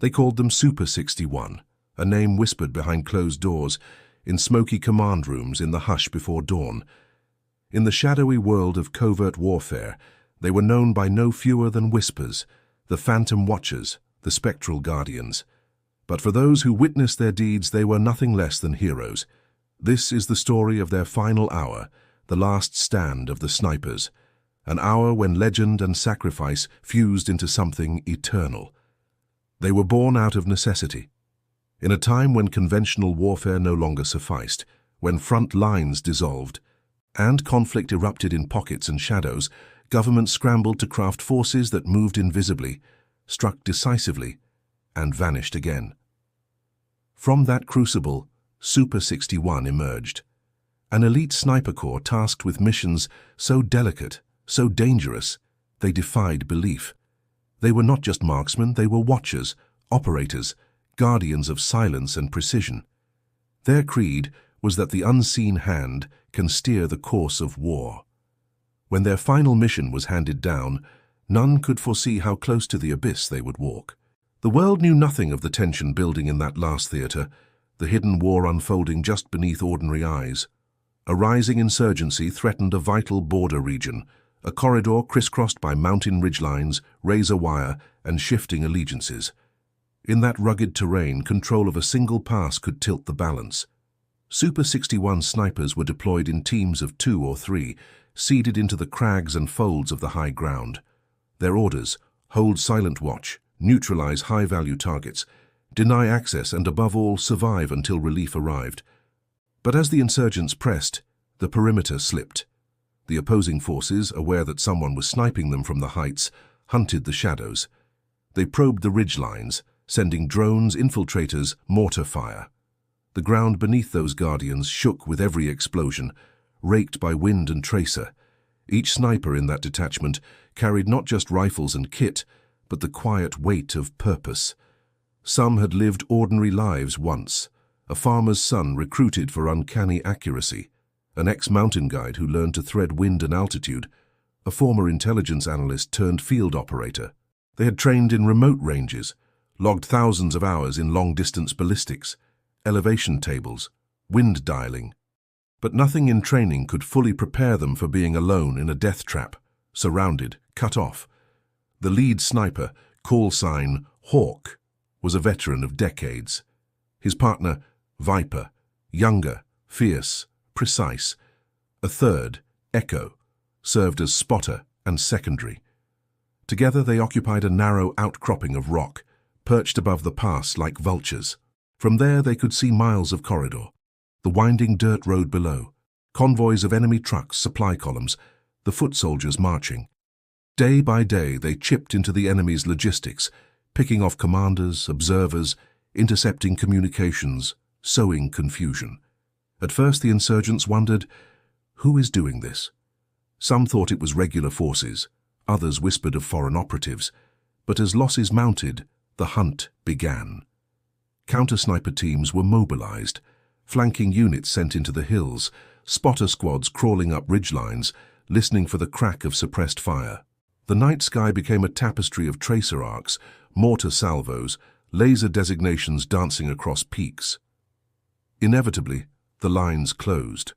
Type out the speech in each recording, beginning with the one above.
They called them Super 61, a name whispered behind closed doors, in smoky command rooms in the hush before dawn. In the shadowy world of covert warfare, they were known by no fewer than whispers, the phantom watchers, the spectral guardians. But for those who witnessed their deeds, they were nothing less than heroes. This is the story of their final hour, the last stand of the snipers, an hour when legend and sacrifice fused into something eternal. They were born out of necessity. In a time when conventional warfare no longer sufficed, when front lines dissolved, and conflict erupted in pockets and shadows, governments scrambled to craft forces that moved invisibly, struck decisively, and vanished again. From that crucible, Super 61 emerged, an elite sniper corps tasked with missions so delicate, so dangerous, they defied belief. They were not just marksmen, they were watchers, operators, guardians of silence and precision. Their creed was that the unseen hand can steer the course of war. When their final mission was handed down, none could foresee how close to the abyss they would walk. The world knew nothing of the tension building in that last theater, the hidden war unfolding just beneath ordinary eyes. A rising insurgency threatened a vital border region, a corridor crisscrossed by mountain ridgelines, razor wire, and shifting allegiances. In that rugged terrain, control of a single pass could tilt the balance. Super 61 snipers were deployed in teams of 2 or 3, seeded into the crags and folds of the high ground. Their orders: hold silent watch, neutralize high-value targets, deny access, and above all, survive until relief arrived. But as the insurgents pressed, the perimeter slipped. The opposing forces, aware that someone was sniping them from the heights, hunted the shadows. They probed the ridgelines, sending drones, infiltrators, mortar fire. The ground beneath those guardians shook with every explosion, raked by wind and tracer. Each sniper in that detachment carried not just rifles and kit, but the quiet weight of purpose. Some had lived ordinary lives once, a farmer's son recruited for uncanny accuracy, an ex-mountain guide who learned to thread wind and altitude, a former intelligence analyst turned field operator. They had trained in remote ranges, logged thousands of hours in long-distance ballistics, elevation tables, wind dialing. But nothing in training could fully prepare them for being alone in a death trap, surrounded, cut off. The lead sniper, call sign Hawk, was a veteran of decades. His partner, Viper, younger, fierce, precise. A third, Echo, served as spotter and secondary. Together they occupied a narrow outcropping of rock, perched above the pass like vultures. From there they could see miles of corridor, the winding dirt road below, convoys of enemy trucks, supply columns, the foot soldiers marching. Day by day they chipped into the enemy's logistics, picking off commanders, observers, intercepting communications, sowing confusion. At first the insurgents wondered, who is doing this? Some thought it was regular forces, others whispered of foreign operatives, but as losses mounted, the hunt began. Counter-sniper teams were mobilized, flanking units sent into the hills, spotter squads crawling up ridgelines, listening for the crack of suppressed fire. The night sky became a tapestry of tracer arcs, mortar salvos, laser designations dancing across peaks. Inevitably, the lines closed.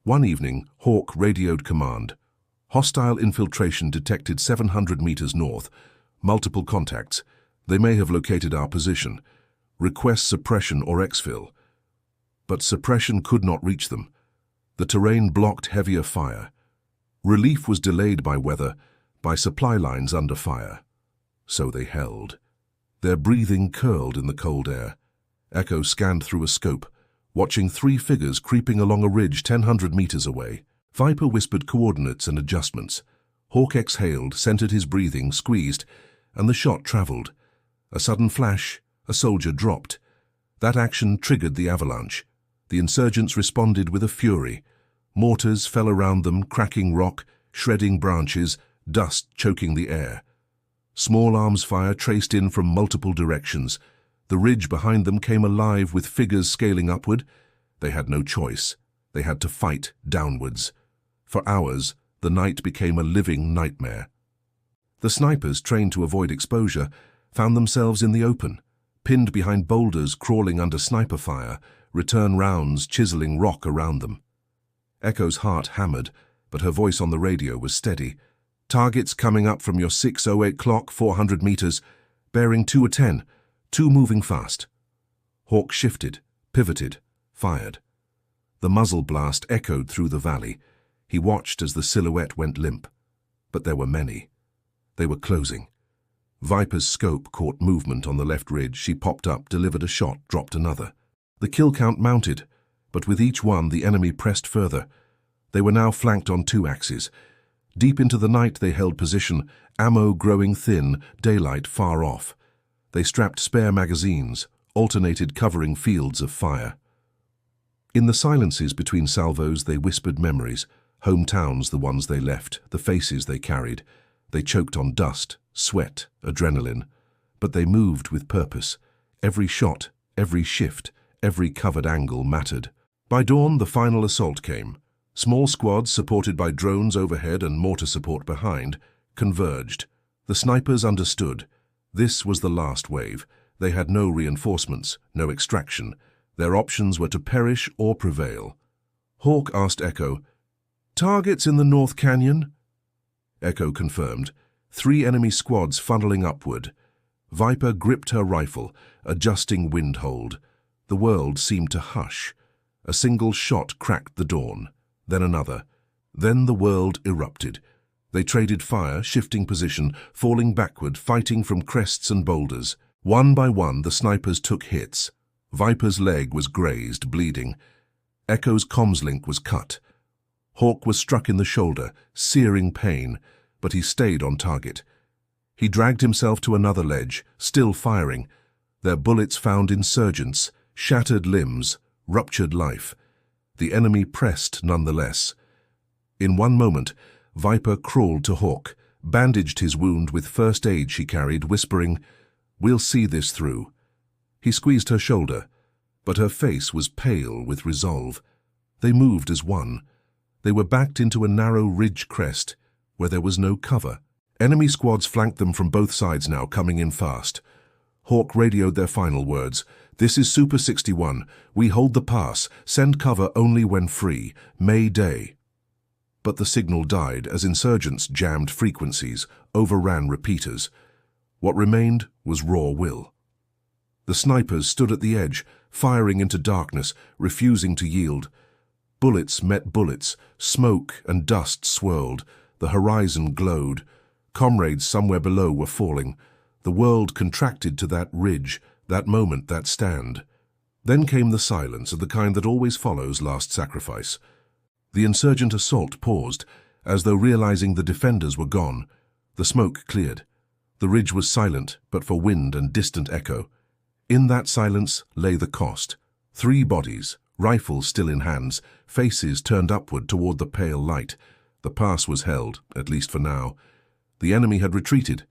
One evening, Hawk radioed command. Hostile infiltration detected 700 meters north. Multiple contacts. They may have located our position. Request suppression or exfil. But suppression could not reach them. The terrain blocked heavier fire. Relief was delayed by weather, by supply lines under fire. So they held. Their breathing curled in the cold air. Echo scanned through a scope, watching 3 figures creeping along a ridge 1,000 meters away. Viper whispered coordinates and adjustments. Hawk exhaled, centered his breathing, squeezed, and the shot traveled. A sudden flash, a soldier dropped. That action triggered the avalanche. The insurgents responded with a fury. Mortars fell around them, cracking rock, shredding branches, dust choking the air. Small arms fire traced in from multiple directions. The ridge behind them came alive with figures scaling upward. They had no choice. They had to fight downwards. For hours, the night became a living nightmare. The snipers, trained to avoid exposure, found themselves in the open, pinned behind boulders crawling under sniper fire, return rounds chiseling rock around them. Echo's heart hammered, but her voice on the radio was steady. "Targets coming up from your 6:08 clock, 400 meters, bearing 210, 2 moving fast." Hawk shifted, pivoted, fired. The muzzle blast echoed through the valley. He watched as the silhouette went limp. But there were many. They were closing. Viper's scope caught movement on the left ridge. She popped up, delivered a shot, dropped another. The kill count mounted, but with each one the enemy pressed further. They were now flanked on 2 axes. Deep into the night they held position, ammo growing thin, daylight far off. They strapped spare magazines, alternated covering fields of fire. In the silences between salvos they whispered memories, hometowns the ones they left, the faces they carried. They choked on dust, sweat, adrenaline. But they moved with purpose. Every shot, every shift, every covered angle mattered. By dawn the final assault came. Small squads, supported by drones overhead and mortar support behind, converged. The snipers understood. This was the last wave. They had no reinforcements, no extraction. Their options were to perish or prevail. Hawk asked Echo, "Targets in the North Canyon?" Echo confirmed. 3 enemy squads funneling upward. Viper gripped her rifle, adjusting wind hold. The world seemed to hush. A single shot cracked the dawn, then another. Then the world erupted. They traded fire, shifting position, falling backward, fighting from crests and boulders. One by one, the snipers took hits. Viper's leg was grazed, bleeding. Echo's comms link was cut. Hawk was struck in the shoulder, searing pain, but he stayed on target. He dragged himself to another ledge, still firing. Their bullets found insurgents, shattered limbs, ruptured life. The enemy pressed nonetheless. In one moment, Viper crawled to Hawk, bandaged his wound with first aid she carried, whispering, "We'll see this through." He squeezed her shoulder, but her face was pale with resolve. They moved as one. They were backed into a narrow ridge crest, where there was no cover. Enemy squads flanked them from both sides now, coming in fast. Hawk radioed their final words. "This is Super 61. We hold the pass. Send cover only when free. May Day." But the signal died as insurgents jammed frequencies, overran repeaters. What remained was raw will. The snipers stood at the edge, firing into darkness, refusing to yield. Bullets met bullets, smoke and dust swirled, the horizon glowed. Comrades somewhere below were falling. The world contracted to that ridge, that moment, that stand. Then came the silence of the kind that always follows last sacrifice. The insurgent assault paused, as though realizing the defenders were gone. The smoke cleared. The ridge was silent, but for wind and distant echo. In that silence lay the cost. 3 bodies, rifles still in hands, faces turned upward toward the pale light. The pass was held, at least for now. The enemy had retreated.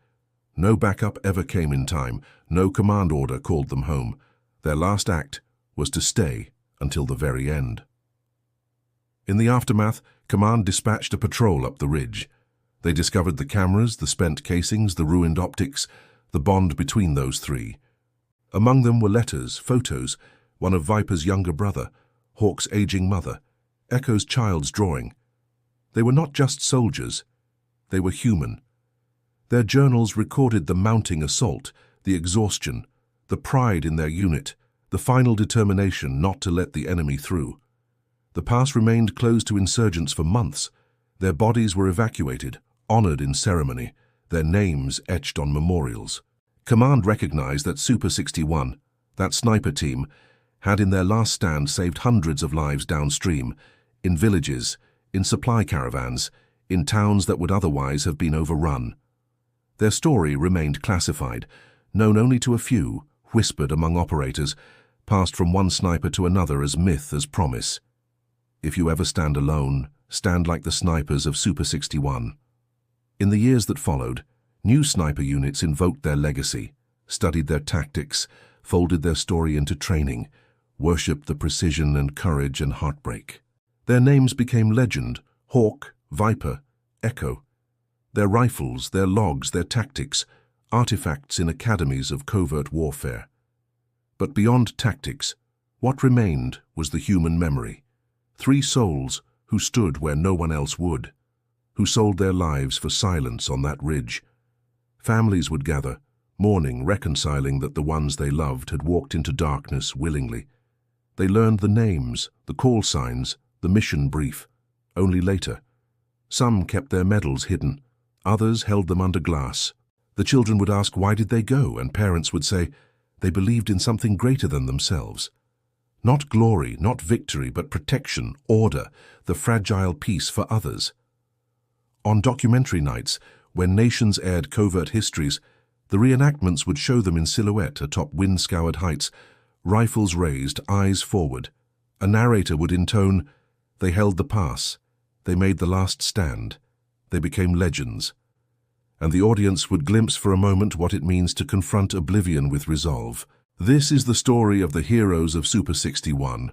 No backup ever came in time. No command order called them home. Their last act was to stay until the very end. In the aftermath, command dispatched a patrol up the ridge. They discovered the cameras, the spent casings, the ruined optics, the bond between those 3. Among them were letters, photos, one of Viper's younger brother, Hawk's aging mother, Echo's child's drawing. They were not just soldiers. They were human. Their journals recorded the mounting assault, the exhaustion, the pride in their unit, the final determination not to let the enemy through. The pass remained closed to insurgents for months. Their bodies were evacuated, honored in ceremony, their names etched on memorials. Command recognized that Super 61, that sniper team, had in their last stand saved hundreds of lives downstream, in villages, in supply caravans, in towns that would otherwise have been overrun. Their story remained classified, known only to a few, whispered among operators, passed from one sniper to another as myth as promise. If you ever stand alone, stand like the snipers of Super 61. In the years that followed, new sniper units invoked their legacy, studied their tactics, folded their story into training, worshipped the precision and courage and heartbreak. Their names became legend: Hawk, Viper, Echo. Their rifles, their logs, their tactics, artifacts in academies of covert warfare. But beyond tactics, what remained was the human memory. 3 souls who stood where no one else would, who sold their lives for silence on that ridge. Families would gather, mourning, reconciling that the ones they loved had walked into darkness willingly. They learned the names, the call signs, the mission brief, only later. Some kept their medals hidden, others held them under glass. The children would ask, why did they go? And parents would say, they believed in something greater than themselves. Not glory, not victory, but protection, order, the fragile peace for others. On documentary nights, when nations aired covert histories, the reenactments would show them in silhouette atop wind-scoured heights, rifles raised, eyes forward. A narrator would intone, they held the pass, they made the last stand, they became legends. And the audience would glimpse for a moment what it means to confront oblivion with resolve. This is the story of the heroes of Super 61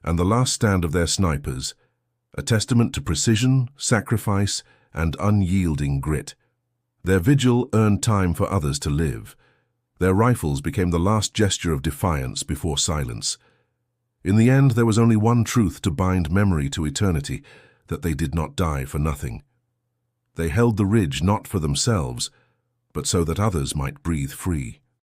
and the last stand of their snipers, a testament to precision, sacrifice, and unyielding grit. Their vigil earned time for others to live. Their rifles became the last gesture of defiance before silence. In the end, there was only one truth to bind memory to eternity, that they did not die for nothing. They held the ridge not for themselves, but so that others might breathe free.